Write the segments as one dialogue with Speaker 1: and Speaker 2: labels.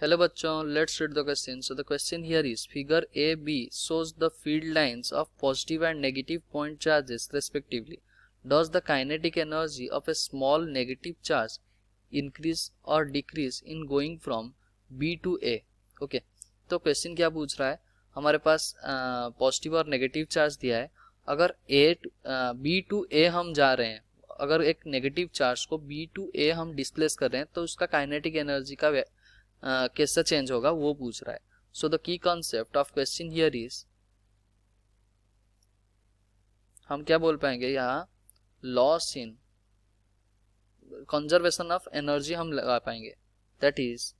Speaker 1: Hello बच्चों, let's read the question. So the question here is figure AB shows the field lines of positive and negative point charges respectively. Does the kinetic energy of a small negative charge increase or decrease in going from B to A? Okay, तो question क्या पूछ रहा है, हमारे पास positive और negative charge दिया है. अगर B टू A हम जा रहे हैं, अगर एक नेगेटिव चार्ज को B टू A हम डिस्प्लेस कर रहे हैं तो उसका काइनेटिक एनर्जी का कैसा चेंज होगा वो पूछ रहा है. So the key concept of question here is, हम क्या बोल पाएंगे यहाँ, loss in conservation of energy हम लगा पाएंगे. That is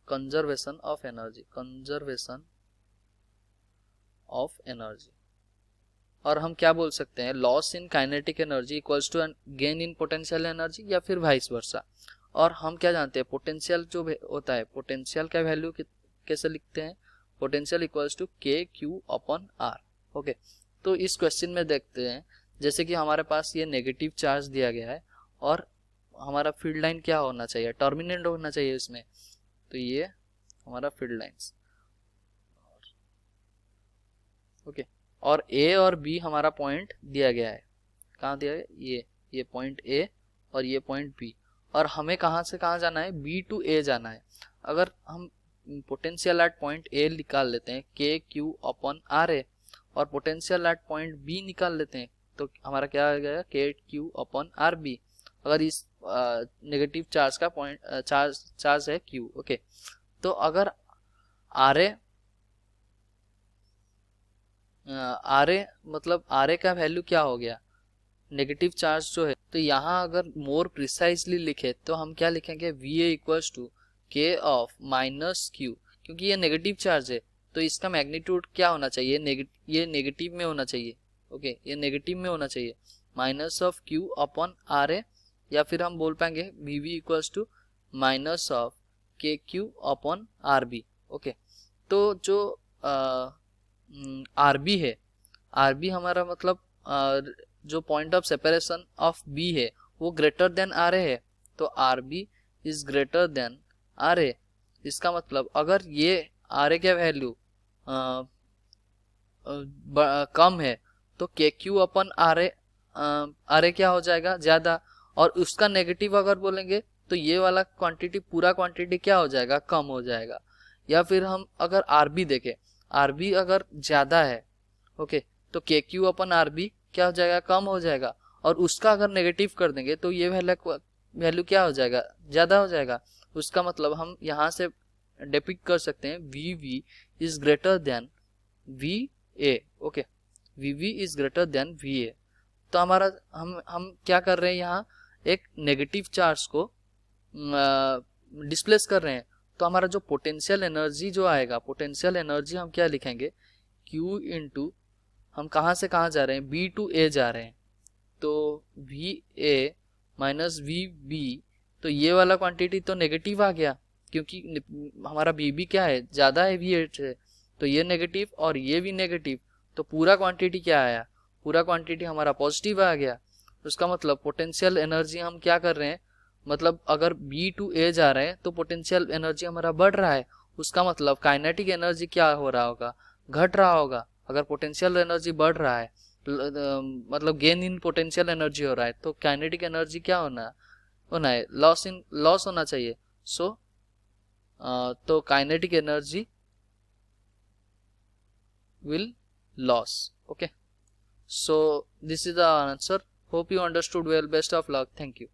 Speaker 1: conservation of energy, conservation of energy. और हम क्या बोल सकते हैं, loss in kinetic energy equals to gain in potential energy, या फिर वाइस वर्सा. और हम क्या जानते हैं, पोटेंशियल जो होता है, पोटेंशियल का वैल्यू कैसे लिखते हैं, पोटेंशियल इक्वल्स टू के क्यू अपॉन आर. ओके, तो इस क्वेश्चन में देखते हैं, जैसे कि हमारे पास ये नेगेटिव चार्ज दिया गया है और हमारा फील्ड लाइन क्या होना चाहिए, टर्मिनेट होना चाहिए इसमें. तो ये हमारा फील्ड लाइन्स. ओके, और A और B हमारा पॉइंट दिया गया है. कहाँ दिया है, ये पॉइंट A और ये पॉइंट B. और हमें कहाँ से कहाँ जाना है, B टू A जाना है. अगर हम पोटेंशियल एट पॉइंट A निकाल लेते हैं के क्यू अपॉन आर ए, और पोटेंशियल एट पॉइंट B निकाल लेते हैं तो हमारा क्या आ गया, के क्यू अपॉन आर बी. अगर इस नेगेटिव चार्ज का पॉइंट चार्ज है Q. ओके, तो अगर आर ए मतलब आर ए का वैल्यू क्या हो गया, नेगेटिव चार्ज जो है, तो यहाँ अगर मोर प्रिसाइजली लिखे तो हम क्या लिखेंगे, वी ए इक्वल्स टू के ऑफ माइनस क्यू. क्योंकि ये नेगेटिव चार्ज है तो इसका मैग्नीट्यूड क्या होना चाहिए, ये नेगेटिव में होना चाहिए. ओके, ये नेगेटिव में होना चाहिए, minus of q upon r a, या फिर हम बोल पाएंगे v v equals to minus of k q upon r b. Okay, तो जो आर बी है, आर बी हमारा मतलब जो point of separation of b है वो ग्रेटर देन आर ए है. तो r b is greater than r a. इसका मतलब अगर ये आर ए का वैल्यू कम है तो के क्यू अपन आर ए क्या हो जाएगा, ज्यादा. और उसका नेगेटिव अगर बोलेंगे तो ये वाला क्वांटिटी, पूरा क्वांटिटी क्या हो जाएगा, कम हो जाएगा. या फिर हम अगर आर बी देखें, आर बी अगर ज्यादा है, ओके, तो के क्यू अपन आर बी क्या हो जाएगा, कम हो जाएगा. और उसका अगर नेगेटिव कर देंगे तो ये वैल्यू क्या हो जाएगा, ज्यादा हो जाएगा. उसका मतलब हम यहाँ से डिपिक्ट कर सकते हैं V V is greater than V A. Okay, V V is greater than V A. तो हमारा हम क्या कर रहे हैं, यहाँ एक नेगेटिव चार्ज को डिस्प्लेस कर रहे हैं. तो हमारा जो पोटेंशियल एनर्जी जो आएगा, पोटेंशियल एनर्जी हम क्या लिखेंगे, Q इंटू, हम कहाँ से कहाँ जा रहे हैं, B टू A जा रहे हैं, तो V A minus V B. तो ये वाला क्वांटिटी तो नेगेटिव आ गया क्योंकि हमारा बी बी क्या है, ज़्यादा है वी एट से, तो ये नेगेटिव और ये भी नेगेटिव. तो पूरा क्वांटिटी क्या आया, पूरा क्वांटिटी हमारा पॉजिटिव आ गया. उसका मतलब पोटेंशियल एनर्जी हम क्या कर रहे हैं, मतलब अगर B टू A जा रहे हैं तो पोटेंशियल एनर्जी हमारा बढ़ रहा है. उसका मतलब काइनेटिक एनर्जी क्या हो रहा होगा, घट रहा होगा. अगर पोटेंशियल एनर्जी बढ़ रहा है मतलब गेन इन पोटेंशियल एनर्जी हो रहा है, तो काइनेटिक एनर्जी क्या होना है, लॉस होना चाहिए. सो तो kinetic energy will loss. Okay, so this is the answer. Hope you understood well. Best of luck. Thank you.